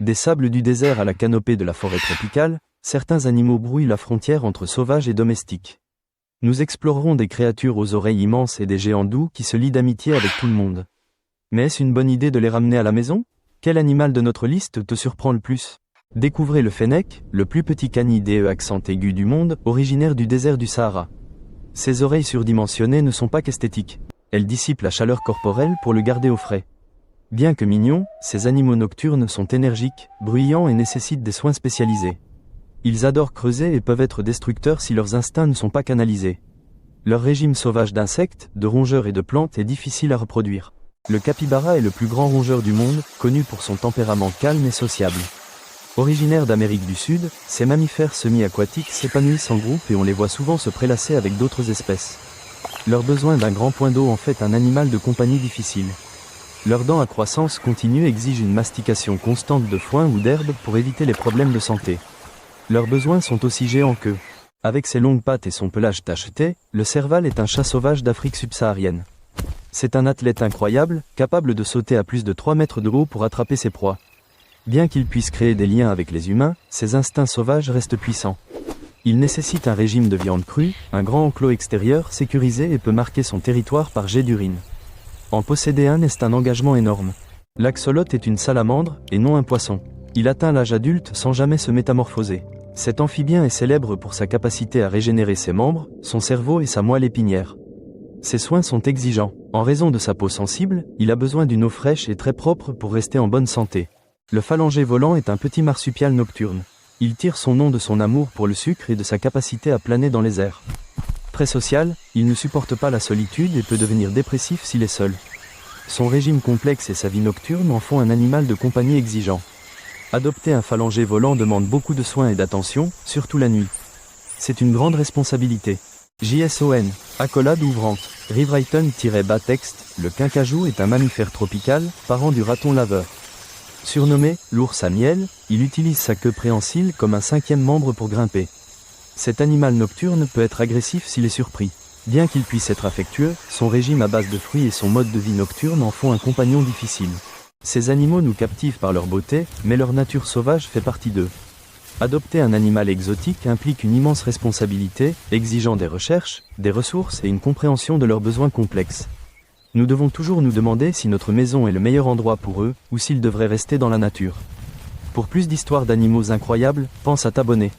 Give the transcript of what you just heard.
Des sables du désert à la canopée de la forêt tropicale, certains animaux brouillent la frontière entre sauvages et domestiques. Nous explorerons des créatures aux oreilles immenses et des géants doux qui se lient d'amitié avec tout le monde. Mais est-ce une bonne idée de les ramener à la maison? Quel animal de notre liste te surprend le plus? Découvrez le fennec, le plus petit canidé accent aigu du monde, originaire du désert du Sahara. Ses oreilles surdimensionnées ne sont pas qu'esthétiques. Elles dissipent la chaleur corporelle pour le garder au frais. Bien que mignons, ces animaux nocturnes sont énergiques, bruyants et nécessitent des soins spécialisés. Ils adorent creuser et peuvent être destructeurs si leurs instincts ne sont pas canalisés. Leur régime sauvage d'insectes, de rongeurs et de plantes est difficile à reproduire. Le capybara est le plus grand rongeur du monde, connu pour son tempérament calme et sociable. Originaires d'Amérique du Sud, ces mammifères semi-aquatiques s'épanouissent en groupe et on les voit souvent se prélasser avec d'autres espèces. Leur besoin d'un grand point d'eau en fait un animal de compagnie difficile. Leurs dents à croissance continue exigent une mastication constante de foin ou d'herbe pour éviter les problèmes de santé. Leurs besoins sont aussi géants qu'eux. Avec ses longues pattes et son pelage tacheté, le serval est un chat sauvage d'Afrique subsaharienne. C'est un athlète incroyable, capable de sauter à plus de 3 mètres de haut pour attraper ses proies. Bien qu'il puisse créer des liens avec les humains, ses instincts sauvages restent puissants. Il nécessite un régime de viande crue, un grand enclos extérieur sécurisé et peut marquer son territoire par jet d'urine. En posséder un est un engagement énorme. L'axolote est une salamandre, et non un poisson. Il atteint l'âge adulte sans jamais se métamorphoser. Cet amphibien est célèbre pour sa capacité à régénérer ses membres, son cerveau et sa moelle épinière. Ses soins sont exigeants. En raison de sa peau sensible, il a besoin d'une eau fraîche et très propre pour rester en bonne santé. Le phalangé volant est un petit marsupial nocturne. Il tire son nom de son amour pour le sucre et de sa capacité à planer dans les airs. Très social, il ne supporte pas la solitude et peut devenir dépressif s'il est seul. Son régime complexe et sa vie nocturne en font un animal de compagnie exigeant. Adopter un phalangé volant demande beaucoup de soins et d'attention, surtout la nuit. C'est une grande responsabilité. JSON, accolade ouvrante, Rewritten-bas texte, le quincajou est un mammifère tropical, parent du raton laveur. Surnommé « l'ours à miel », il utilise sa queue préhensile comme un 5e membre pour grimper. Cet animal nocturne peut être agressif s'il est surpris. Bien qu'il puisse être affectueux, son régime à base de fruits et son mode de vie nocturne en font un compagnon difficile. Ces animaux nous captivent par leur beauté, mais leur nature sauvage fait partie d'eux. Adopter un animal exotique implique une immense responsabilité, exigeant des recherches, des ressources et une compréhension de leurs besoins complexes. Nous devons toujours nous demander si notre maison est le meilleur endroit pour eux, ou s'ils devraient rester dans la nature. Pour plus d'histoires d'animaux incroyables, pense à t'abonner.